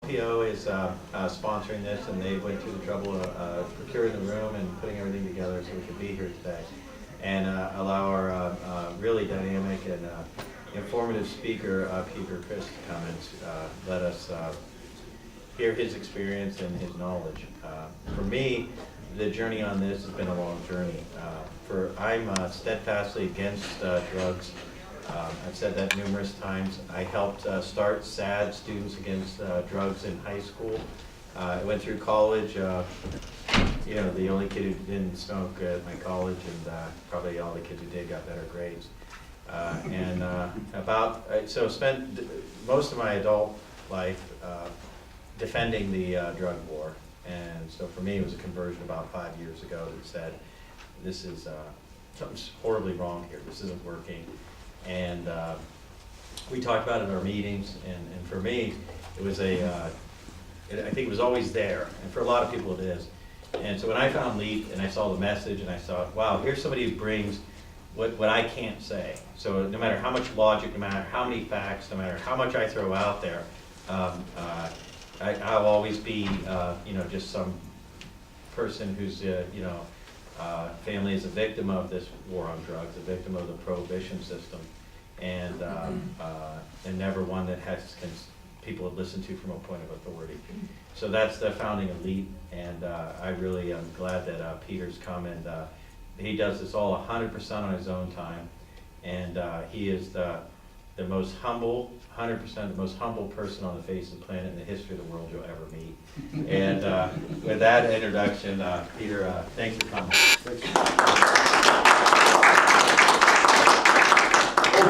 PO is sponsoring this, and they went through the trouble of procuring the room and putting everything together so we could be here today and allow our really dynamic and informative speaker, Peter Chris, to come and let us hear his experience and his knowledge. For me, the journey on this has been a long journey. I'm steadfastly against drugs. I've said that numerous times. I helped start SAD, Students Against Drugs, in high school. I went through college, the only kid who didn't smoke at my college, and probably all the kids who did got better grades. So spent most of my adult life defending the drug war. And so for me, it was a conversion about 5 years ago that said, this is, something's horribly wrong here. This isn't working. And we talked about it in our meetings, and for me, it was I think it was always there, and for a lot of people it is. And so when I found LEAP and I saw the message and I thought, wow, here's somebody who brings what I can't say. So no matter how much logic, no matter how many facts, no matter how much I throw out there, I'll always be, just some person who's, family is a victim of this war on drugs, a victim of the prohibition system, and never one that has people to listen to from a point of authority. So that's the founding of LEAP, and I really am glad that Peter's come, and he does this all 100% on his own time, and he is the most humble, 100% the most humble person on the face of the planet in the history of the world you'll ever meet. And with that introduction, Peter, thanks for coming.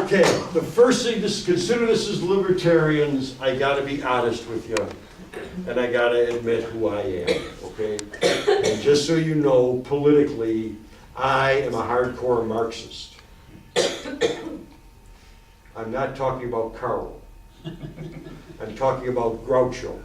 Okay, the first thing, consider this as libertarians, I gotta be honest with you, and I gotta admit who I am, okay? And just so you know, politically, I am a hardcore Marxist. I'm not talking about Karl. I'm talking about Groucho.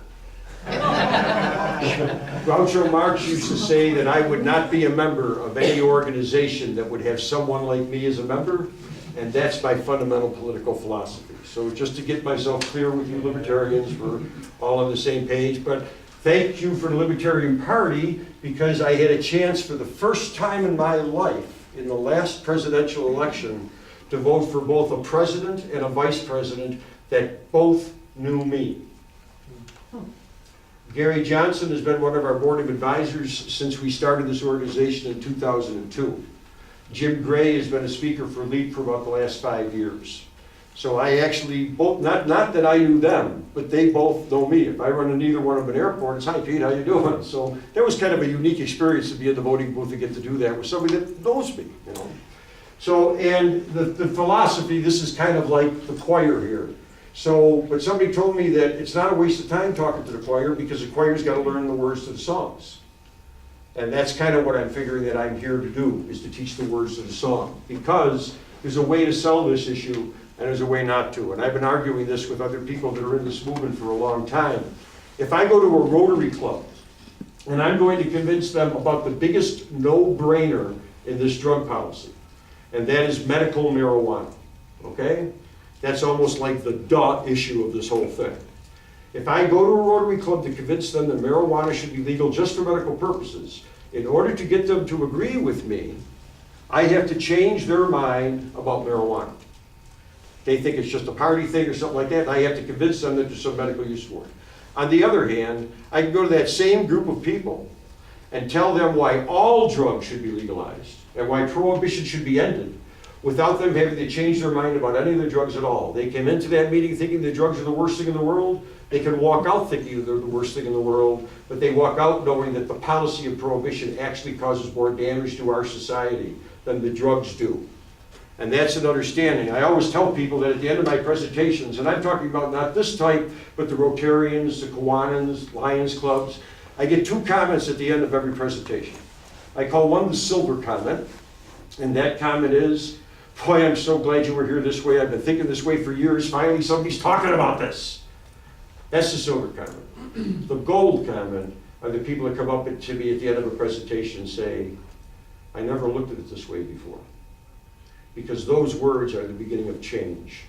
Groucho Marx used to say that I would not be a member of any organization that would have someone like me as a member, and that's my fundamental political philosophy. So just to get myself clear with you libertarians, we're all on the same page, but thank you for the Libertarian Party, because I had a chance for the first time in my life, in the last presidential election, to vote for both a president and a vice president that both knew me. Gary Johnson has been one of our board of advisors since we started this organization in 2002. Jim Gray has been a speaker for LEAP for about the last 5 years. So I actually, both, not that I knew them, but they both know me. If I run into either one of them at an airport, it's, hi Pete, how you doing? So that was kind of a unique experience to be in the voting booth and get to do that with somebody that knows me, So, and the philosophy, this is kind of like the choir here. So, but somebody told me that it's not a waste of time talking to the choir, because the choir's got to learn the words to the songs. And that's kind of what I'm figuring that I'm here to do, is to teach the words to the song. Because there's a way to sell this issue, and there's a way not to. And I've been arguing this with other people that are in this movement for a long time. If I go to a Rotary Club, and I'm going to convince them about the biggest no-brainer in this drug policy, and that is medical marijuana, okay? That's almost like the duh issue of this whole thing. If I go to a Rotary Club to convince them that marijuana should be legal just for medical purposes, in order to get them to agree with me, I have to change their mind about marijuana. They think it's just a party thing or something like that, and I have to convince them that there's some medical use for it. On the other hand, I can go to that same group of people and tell them why all drugs should be legalized and why prohibition should be ended, without them having to change their mind about any of the drugs at all. They came into that meeting thinking the drugs are the worst thing in the world. They can walk out thinking they're the worst thing in the world, but they walk out knowing that the policy of prohibition actually causes more damage to our society than the drugs do. And that's an understanding. I always tell people that at the end of my presentations, and I'm talking about not this type, but the Rotarians, the Kiwanans, Lions Clubs, I get 2 comments at the end of every presentation. I call one the silver comment, and that comment is, boy, I'm so glad you were here this way. I've been thinking this way for years. Finally, somebody's talking about this. That's the silver comment. The gold comment are the people that come up to me at the end of a presentation and say, I never looked at it this way before. Because those words are the beginning of change.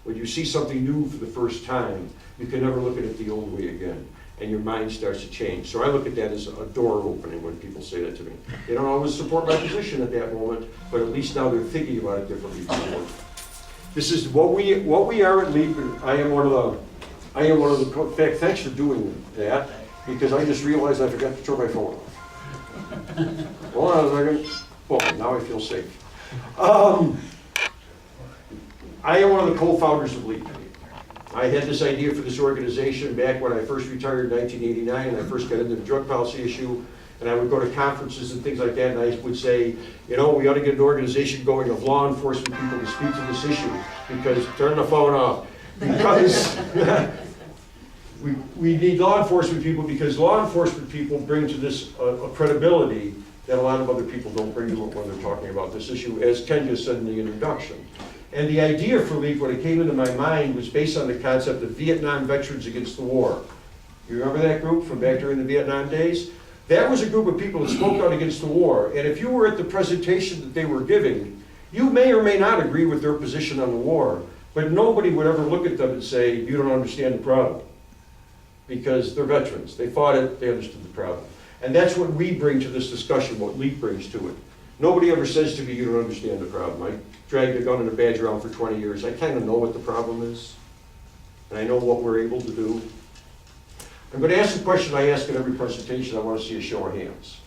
When you see something new for the first time, you can never look at it the old way again, and your mind starts to change. So I look at that as a door opening when people say that to me. They don't always support my position at that moment, but at least now they're thinking about it differently before. This is what we are at LEAP, and I am one of the, in fact, thanks for doing that, because I just realized I forgot to turn my phone off. Hold on a second. Well, now I feel safe. I am one of the co-founders of LEAP. I had this idea for this organization back when I first retired in 1989, and I first got into the drug policy issue, and I would go to conferences and things like that, and I would say, you know, we ought to get an organization going of law enforcement people to speak to this issue, because, turn the phone off, because we need law enforcement people, because law enforcement people bring to this a credibility that a lot of other people don't bring to it when they're talking about this issue, as Ken just said in the introduction. And the idea for LEAP, when it came into my mind, was based on the concept of Vietnam Veterans Against the War. You remember that group from back during the Vietnam days? That was a group of people that spoke out against the war. And if you were at the presentation that they were giving, you may or may not agree with their position on the war, but nobody would ever look at them and say, you don't understand the problem. Because they're veterans. They fought it, they understood the problem. And that's what we bring to this discussion, what LEAP brings to it. Nobody ever says to me, you don't understand the problem. I dragged a gun and a badge around for 20 years. I kind of know what the problem is, and I know what we're able to do. I'm going to ask the question I ask in every presentation. I want to see a show of hands.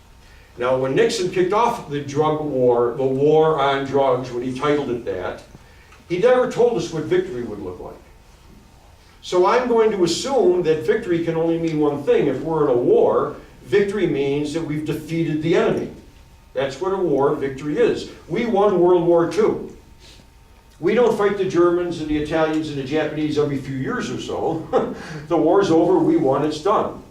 Now, when Nixon kicked off the drug war, the war on drugs, when he titled it that, he never told us what victory would look like. So I'm going to assume that victory can only mean one thing. If we're in a war, victory means that we've defeated the enemy. That's what a war victory is. We won World War II. We don't fight the Germans and the Italians and the Japanese every few years or so. The war's over, we won, it's done.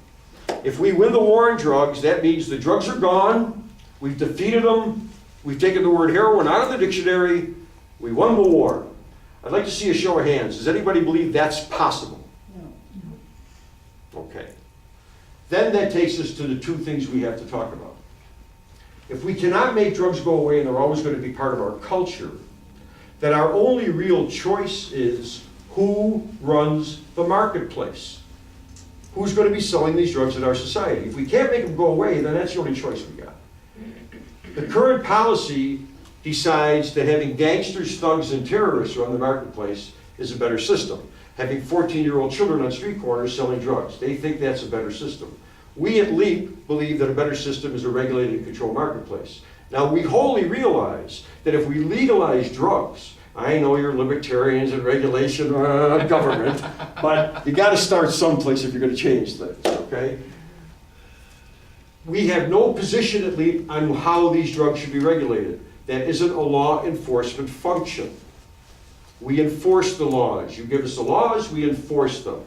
If we win the war on drugs, that means the drugs are gone, we've defeated them, we've taken the word heroin out of the dictionary, we won the war. I'd like to see a show of hands. Does anybody believe that's possible? No. Okay. Then that takes us to the two things we have to talk about. If we cannot make drugs go away and they're always going to be part of our culture, then our only real choice is who runs the marketplace. Who's going to be selling these drugs in our society? If we can't make them go away, then that's the only choice we got. The current policy decides that having gangsters, thugs, and terrorists run the marketplace is a better system. Having 14-year-old children on street corners selling drugs, they think that's a better system. We at LEAP believe that a better system is a regulated and controlled marketplace. Now, we wholly realize that if we legalize drugs, I know you're libertarians and regulation government, but you got to start someplace if you're going to change things, okay? We have no position at LEAP on how these drugs should be regulated. That isn't a law enforcement function. We enforce the laws. You give us the laws, we enforce them.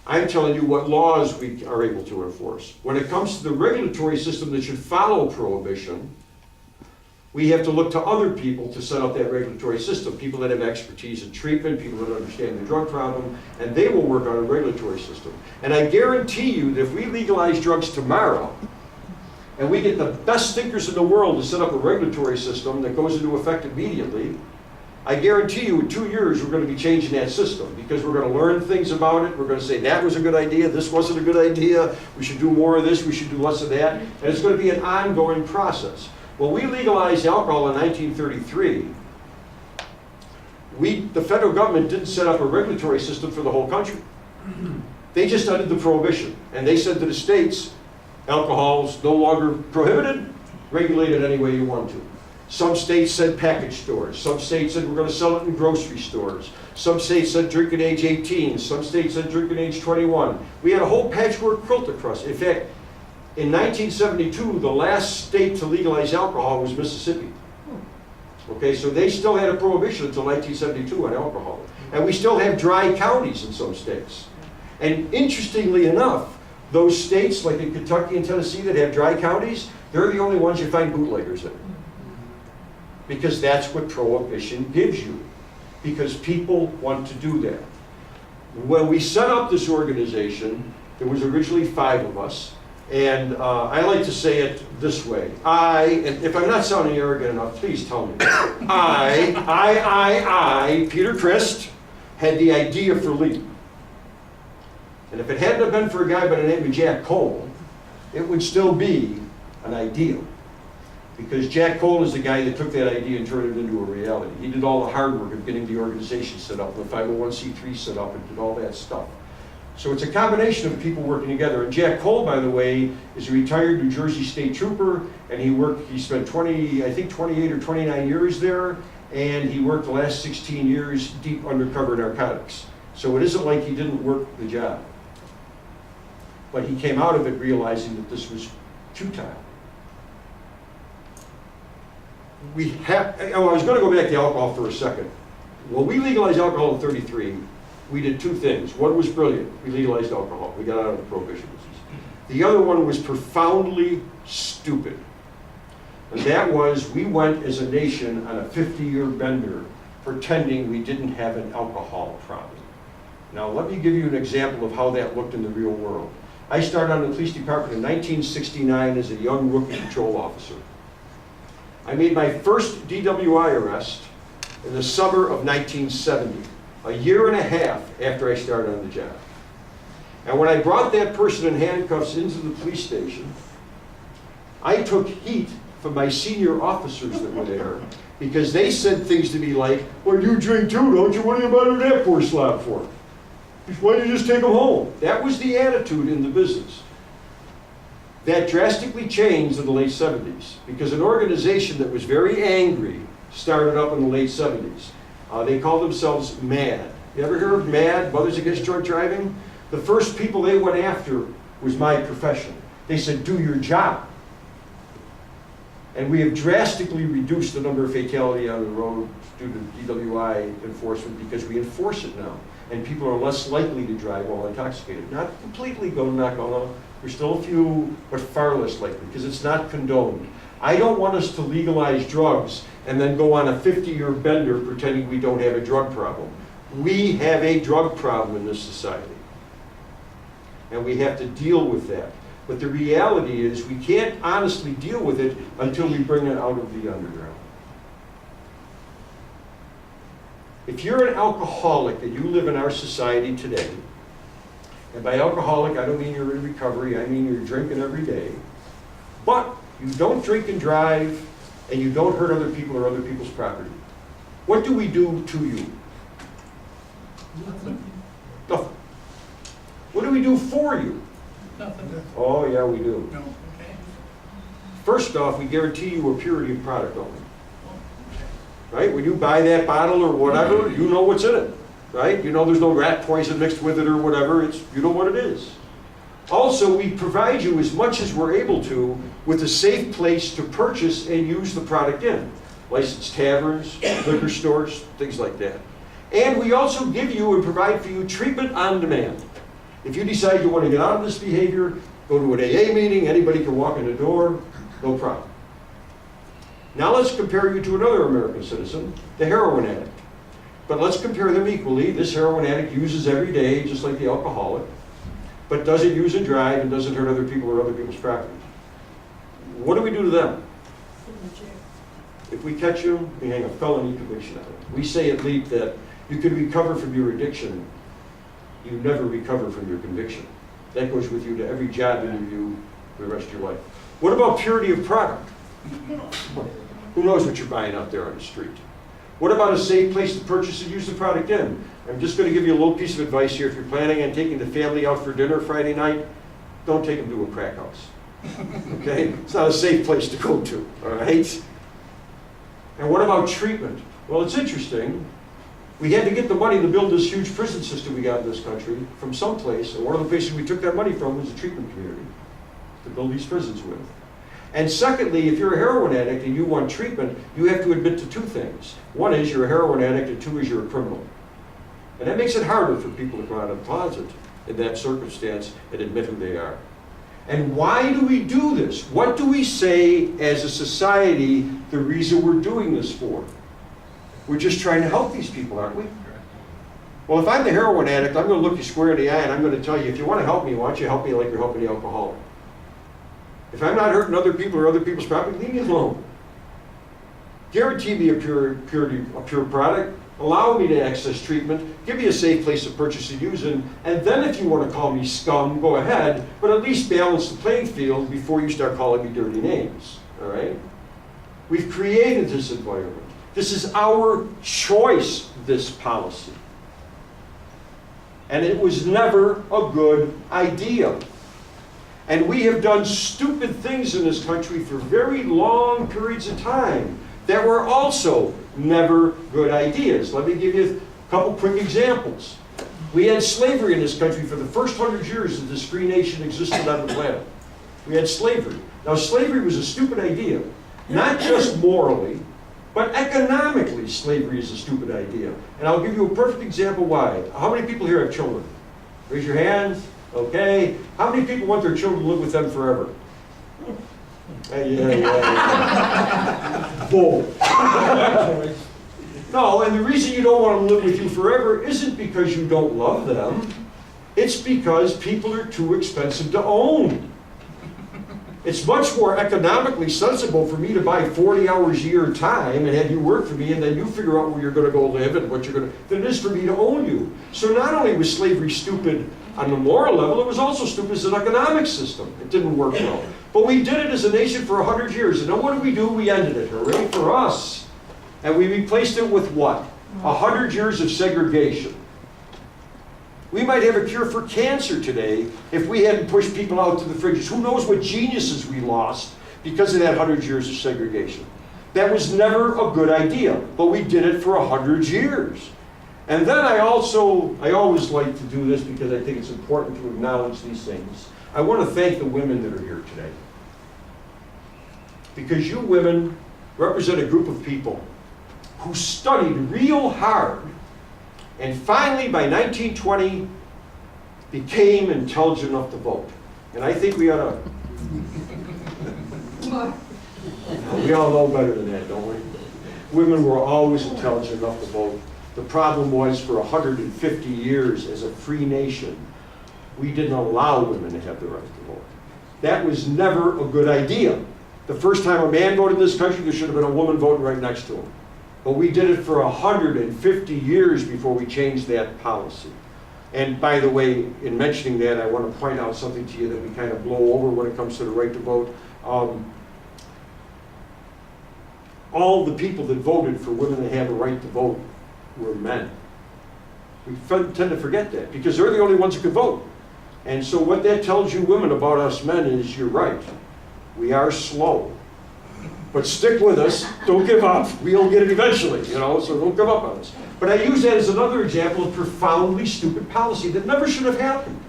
I'm telling you what laws we are able to enforce. When it comes to the regulatory system that should follow prohibition, we have to look to other people to set up that regulatory system, people that have expertise in treatment, people that understand the drug problem, and they will work on a regulatory system. And I guarantee you that if we legalize drugs tomorrow, and we get the best thinkers in the world to set up a regulatory system that goes into effect immediately, I guarantee you in 2 years we're going to be changing that system, because we're going to learn things about it. We're going to say that was a good idea, this wasn't a good idea, we should do more of this, we should do less of that, and it's going to be an ongoing process. When we legalized alcohol in 1933, the federal government didn't set up a regulatory system for the whole country. They just ended the prohibition, and they said to the states, alcohol's no longer prohibited, regulate it any way you want to. Some states said package stores. Some states said we're going to sell it in grocery stores. Some states said drinking age 18. Some states said drinking age 21. We had a whole patchwork quilt across. In fact, in 1972, the last state to legalize alcohol was Mississippi. Okay, so they still had a prohibition until 1972 on alcohol. And we still have dry counties in some states. And interestingly enough, those states like in Kentucky and Tennessee that have dry counties, they're the only ones you find bootleggers in. Because that's what prohibition gives you. Because people want to do that. When we set up this organization, there was originally 5 of us. And I like to say it this way. And if I'm not sounding arrogant enough, please tell me. I, Peter Christ, had the idea for LEAP. And if it hadn't have been for a guy by the name of Jack Cole, it would still be an ideal. Because Jack Cole is the guy that took that idea and turned it into a reality. He did all the hard work of getting the organization set up, the 501c3 set up, and did all that stuff. So it's a combination of people working together. And Jack Cole, by the way, is a retired New Jersey State Trooper, and he spent 28 or 29 years there, and he worked the last 16 years deep undercover narcotics. So it isn't like he didn't work the job. But he came out of it realizing that this was futile. I was going to go back to alcohol for a second. Well, we legalized alcohol in '33. We did two things. One was brilliant. We legalized alcohol. We got out of the prohibition business. The other one was profoundly stupid. And that was, we went as a nation on a 50-year bender pretending we didn't have an alcohol problem. Now, let me give you an example of how that looked in the real world. I started on the police department in 1969 as a young rookie patrol officer. I made my first DWI arrest in the summer of 1970, a year and a half after I started on the job. And when I brought that person in handcuffs into the police station, I took heat from my senior officers that were there because they said things to me like, well, you drink too, don't you? What are you bothering that poor slob for? Why don't you just take them home? That was the attitude in the business. That drastically changed in the late 70s because an organization that was very angry started up in the late 70s. They called themselves MAD. You ever hear of MAD, Mothers Against Drunk Driving? The first people they went after was my profession. They said, do your job. And we have drastically reduced the number of fatalities on the road due to DWI enforcement because we enforce it now. And people are less likely to drive while intoxicated. Not completely going knock on them. There's still a few, but far less likely because it's not condoned. I don't want us to legalize drugs and then go on a 50-year bender pretending we don't have a drug problem. We have a drug problem in this society. And we have to deal with that. But the reality is we can't honestly deal with it until we bring it out of the underground. If you're an alcoholic and you live in our society today, and by alcoholic I don't mean you're in recovery, I mean you're drinking every day, but you don't drink and drive, and you don't hurt other people or other people's property, what do we do to you? Nothing. Nothing. What do we do for you? Nothing. Oh yeah, we do. No, okay. First off, we guarantee you a purity of product only. Well, Right? When you buy that bottle or whatever, you know what's in it. Right? You know there's no rat poison mixed with it or whatever. You know what it is. Also, we provide you as much as we're able to with a safe place to purchase and use the product in. Licensed taverns, liquor stores, things like that. And we also give you and provide for you treatment on demand. If you decide you want to get out of this behavior, go to an AA meeting, anybody can walk in the door, no problem. Now let's compare you to another American citizen, the heroin addict. But let's compare them equally. This heroin addict uses every day, just like the alcoholic, but doesn't use and drive and doesn't hurt other people or other people's property. What do we do to them? If we catch you, we hang a felony conviction on it. We say at LEAP that you can recover from your addiction, you never recover from your conviction. That goes with you to every job interview for the rest of your life. What about purity of product? Who knows what you're buying out there on the street? What about a safe place to purchase and use the product in? I'm just going to give you a little piece of advice here. If you're planning on taking the family out for dinner Friday night, don't take them to a crack house. Okay? It's not a safe place to go to, all right? And what about treatment? Well, it's interesting. We had to get the money to build this huge prison system we got in this country from someplace, and one of the places we took that money from was the treatment community to build these prisons with. And secondly, if you're a heroin addict and you want treatment, you have to admit to two things. One is you're a heroin addict, and two is you're a criminal. And that makes it harder for people to come out of the closet in that circumstance and admit who they are. And why do we do this? What do we say as a society the reason we're doing this for? We're just trying to help these people, aren't we? Well, if I'm the heroin addict, I'm going to look you square in the eye and I'm going to tell you, if you want to help me, why don't you help me like you're helping the alcoholic? If I'm not hurting other people or other people's property, leave me alone. Guarantee me a pure product, allow me to access treatment, give me a safe place to purchase and use it, and then if you want to call me scum, go ahead, but at least balance the playing field before you start calling me dirty names, all right? We've created this environment. This is our choice, this policy. And it was never a good idea. And we have done stupid things in this country for very long periods of time that were also never good ideas. Let me give you a couple quick examples. We had slavery in this country for the first 100 years that this free nation existed on the planet. We had slavery. Now, slavery was a stupid idea, not just morally, but economically, slavery is a stupid idea. And I'll give you a perfect example why. How many people here have children? Raise your hands. Okay. How many people want their children to live with them forever? Yeah. Bull. No, and the reason you don't want to live with you forever isn't because you don't love them. It's because people are too expensive to own. It's much more economically sensible for me to buy 40 hours a year time and have you work for me and then you figure out where you're going to go live and what you're going to, than it is for me to own you. So not only was slavery stupid on the moral level, it was also stupid as an economic system. It didn't work well. But we did it as a nation for 100 years. And then what did we do? We ended it. Hooray for us. And we replaced it with what? 100 years of segregation. We might have a cure for cancer today if we hadn't pushed people out to the fringes. Who knows what geniuses we lost because of that 100 years of segregation. That was never a good idea, but we did it for 100 years. And then I always like to do this because I think it's important to acknowledge these things. I want to thank the women that are here today. Because you women represent a group of people who studied real hard and finally, by 1920, became intelligent enough to vote. And I think we ought to... We all know better than that, don't we? Women were always intelligent enough to vote. The problem was, for 150 years as a free nation, we didn't allow women to have the right to vote. That was never a good idea. The first time a man voted in this country, there should have been a woman voting right next to him. But we did it for 150 years before we changed that policy. And by the way, in mentioning that, I want to point out something to you that we kind of blow over when it comes to the right to vote. All the people that voted for women to have a right to vote were men. We tend to forget that because they're the only ones who could vote. And so what that tells you women about us men is you're right. We are slow. But stick with us, don't give up. We'll get it eventually, so don't give up on us. But I use that as another example of profoundly stupid policy that never should have happened.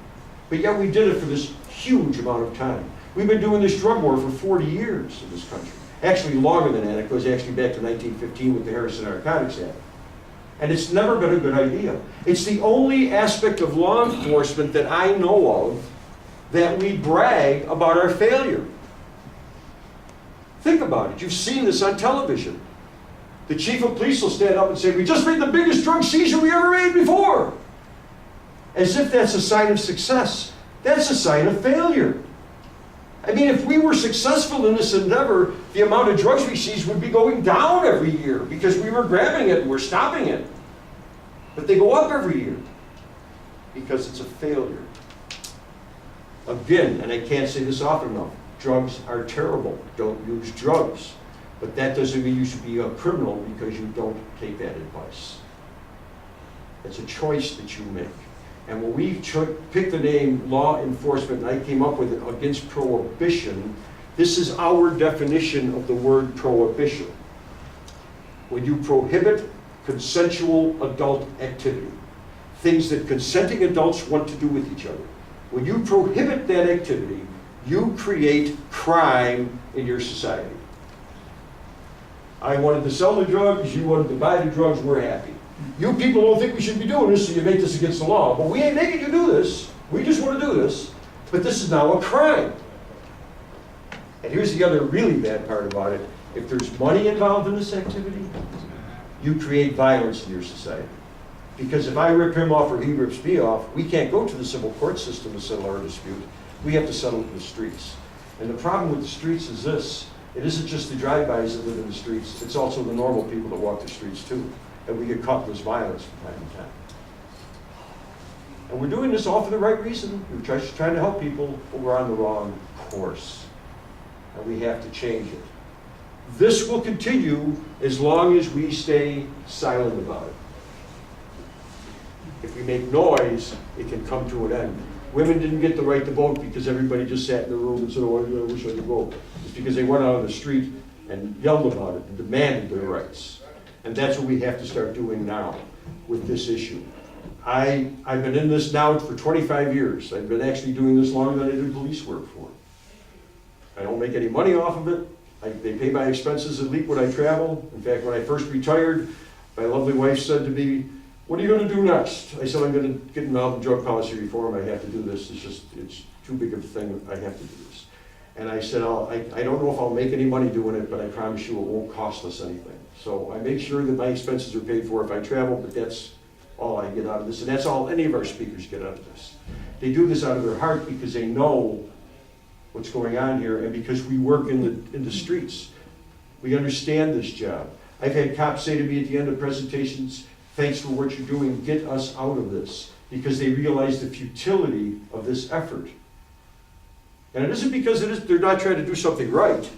But yet we did it for this huge amount of time. We've been doing this drug war for 40 years in this country. Actually longer than that. It goes actually back to 1915 with the Harrison Narcotics Act. And it's never been a good idea. It's the only aspect of law enforcement that I know of that we brag about our failure. Think about it. You've seen this on television. The chief of police will stand up and say, we just made the biggest drug seizure we ever made before. As if that's a sign of success. That's a sign of failure. I mean, if we were successful in this endeavor, the amount of drugs we seized would be going down every year because we were grabbing it and we're stopping it. But they go up every year because it's a failure. Again, and I can't say this often enough, drugs are terrible. Don't use drugs. But that doesn't mean you should be a criminal because you don't take that advice. It's a choice that you make. And when we picked the name law enforcement, and I came up with it against prohibition, this is our definition of the word prohibition. When you prohibit consensual adult activity, things that consenting adults want to do with each other, when you prohibit that activity, you create crime in your society. I wanted to sell the drugs, you wanted to buy the drugs, we're happy. You people don't think we should be doing this, so you make this against the law. But we ain't making you do this. We just want to do this. But this is now a crime. And here's the other really bad part about it. If there's money involved in this activity, you create violence in your society. Because if I rip him off or he rips me off, we can't go to the civil court system to settle our dispute. We have to settle it in the streets. And the problem with the streets is this. It isn't just the drive-bys that live in the streets. It's also the normal people that walk the streets too. and we get caught in this violence from time to time. And we're doing this all for the right reason. We're just trying to help people, but we're on the wrong course. And we have to change it. This will continue as long as we stay silent about it. If we make noise, it can come to an end. Women didn't get the right to vote because everybody just sat in the room and said, oh, I wish I could vote. It's because they went out on the street and yelled about it and demanded their rights. And that's what we have to start doing now with this issue. I've been in this now for 25 years. I've been actually doing this longer than I did police work for. I don't make any money off of it. They pay my expenses at LEAP when I travel. In fact, when I first retired, my lovely wife said to me, what are you going to do next? I said, I'm going to get involved in drug policy reform. I have to do this. It's too big of a thing. I have to do this. And I said, I don't know if I'll make any money doing it, but I promise you it won't cost us anything. So I make sure that my expenses are paid for if I travel, but that's all I get out of this. And that's all any of our speakers get out of this. They do this out of their heart because they know what's going on here and because we work in the streets. We understand this job. I've had cops say to me at the end of presentations, thanks for what you're doing, get us out of this, because they realize the futility of this effort. And it isn't because they're not trying to do something right.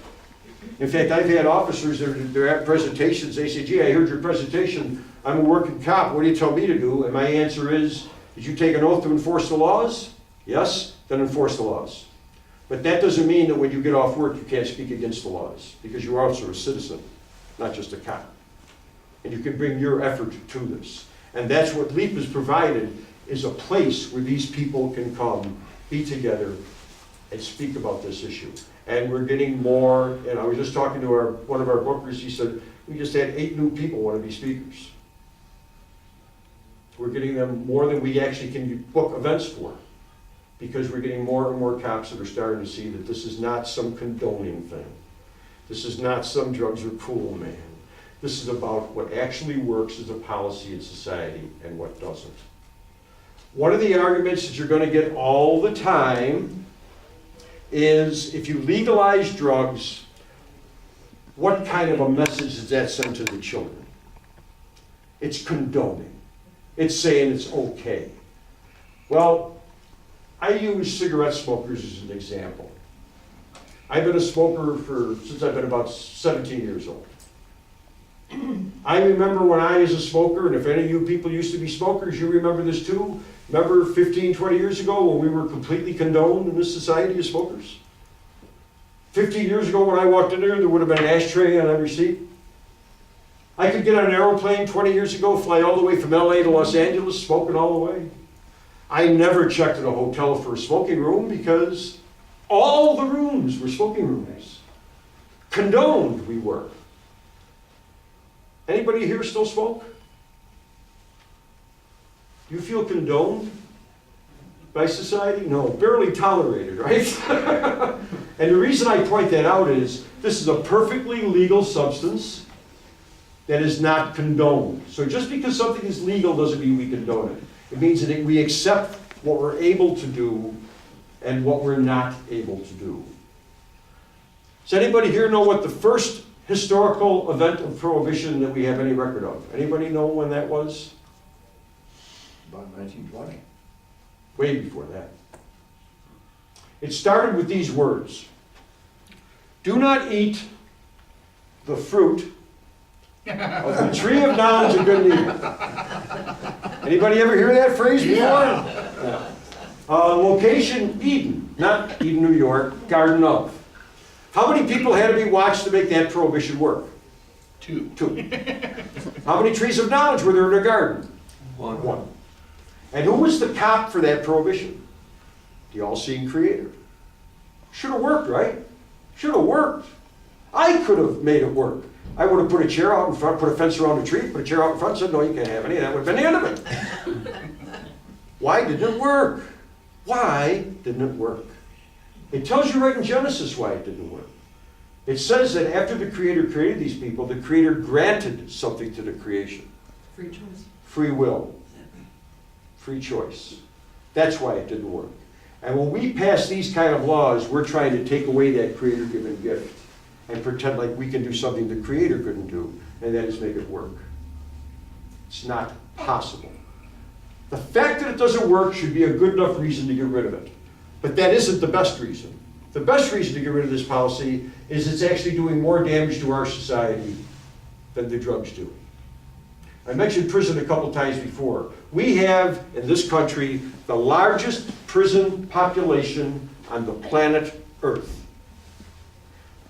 In fact, I've had officers, they're at presentations, they say, gee, I heard your presentation, I'm a working cop, what do you tell me to do? And my answer is, did you take an oath to enforce the laws? Yes, then enforce the laws. But that doesn't mean that when you get off work, you can't speak against the laws, because you're also a citizen, not just a cop. And you can bring your effort to this. And that's what LEAP has provided, is a place where these people can come, be together, and speak about this issue. And we're getting more, and I was just talking to one of our bookers, he said, we just had 8 new people want to be speakers. We're getting them more than we actually can book events for, because we're getting more and more cops that are starting to see that this is not some condoning thing. This is not some drugs are cool, man. This is about what actually works as a policy in society and what doesn't. One of the arguments that you're going to get all the time is if you legalize drugs, what kind of a message does that send to the children? It's condoning. It's saying it's okay. Well, I use cigarette smokers as an example. I've been a smoker since I've been about 17 years old. I remember when I was a smoker, and if any of you people used to be smokers, you remember this too. Remember 15, 20 years ago when we were completely condoned in this society as smokers? 15 years ago when I walked in there would have been an ashtray on every seat. I could get on an airplane 20 years ago, fly all the way from LA to Los Angeles, smoking all the way. I never checked in a hotel for a smoking room because all the rooms were smoking rooms. Condoned we were. Anybody here still smoke? Do you feel condoned by society? No, barely tolerated, right? And the reason I point that out is this is a perfectly legal substance that is not condoned. So just because something is legal doesn't mean we condone it. It means that we accept what we're able to do and what we're not able to do. Does anybody here know what the first historical event of Prohibition that we have any record of? Anybody know when that was? About 1920. Way before that. It started with these words. Do not eat the fruit of the tree of knowledge of good and evil. Anybody ever hear that phrase before? Yeah. Location, Eden. Not Eden, New York, Garden of. How many people had to be watched to make that prohibition work? 2. 2. How many trees of knowledge were there in a garden? 1. And who was the cop for that prohibition? The all-seeing Creator. Should have worked, right? Should have worked. I could have made it work. I would have put a chair out in front, put a fence around a tree, put a chair out in front, and said, no, you can't have any. That would have been the end of it. Why didn't it work? Why didn't it work? It tells you right in Genesis why it didn't work. It says that after the Creator created these people, the Creator granted something to the creation. Free choice. Free will. Free choice. That's why it didn't work. And when we pass these kind of laws, we're trying to take away that Creator-given gift and pretend like we can do something the Creator couldn't do, and that is make it work. It's not possible. The fact that it doesn't work should be a good enough reason to get rid of it. But that isn't the best reason. The best reason to get rid of this policy is it's actually doing more damage to our society than the drugs do. I mentioned prison a couple times before. We have, in this country, the largest prison population on the planet Earth.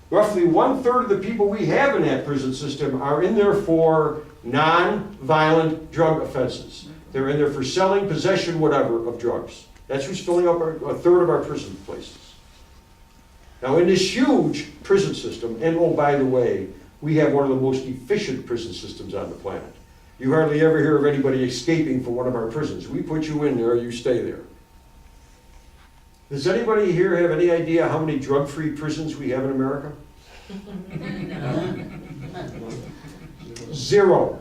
Roughly 1/3 of the people we have in that prison system are in there for non-violent drug offenses. They're in there for selling, possession, whatever, of drugs. That's who's filling up a third of our prison places. Now, in this huge prison system, and oh, by the way, we have one of the most efficient prison systems on the planet. You hardly ever hear of anybody escaping from one of our prisons. We put you in there, you stay there. Does anybody here have any idea how many drug-free prisons we have in America? 0.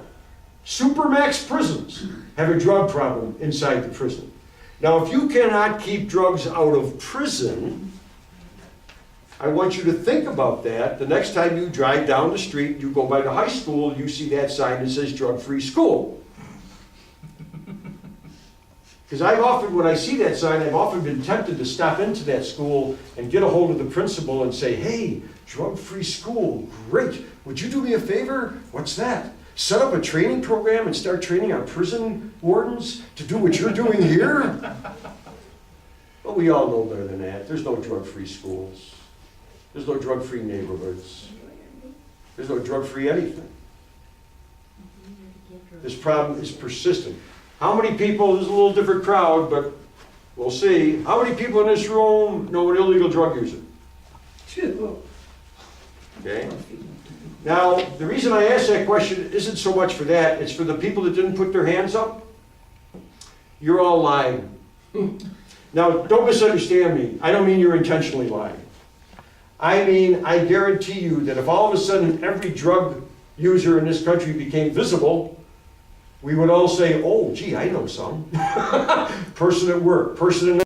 Supermax prisons have a drug problem inside the prison. Now, if you cannot keep drugs out of prison, I want you to think about that the next time you drive down the street, you go by the high school, you see that sign that says drug-free school. Because when I see that sign, I've often been tempted to stop into that school and get a hold of the principal and say, hey, drug-free school, great. Would you do me a favor? What's that? Set up a training program and start training our prison wardens to do what you're doing here? Well, we all know better than that. There's no drug-free schools. There's no drug-free neighborhoods. There's no drug-free anything. This problem is persistent. How many people, this is a little different crowd, but we'll see. How many people in this room know an illegal drug user? Okay. Now, the reason I ask that question isn't so much for that, it's for the people that didn't put their hands up. You're all lying. Now, don't misunderstand me. I don't mean you're intentionally lying. I mean, I guarantee you that if all of a sudden every drug user in this country became visible, we would all say, oh, gee, I know some. Person at work, person in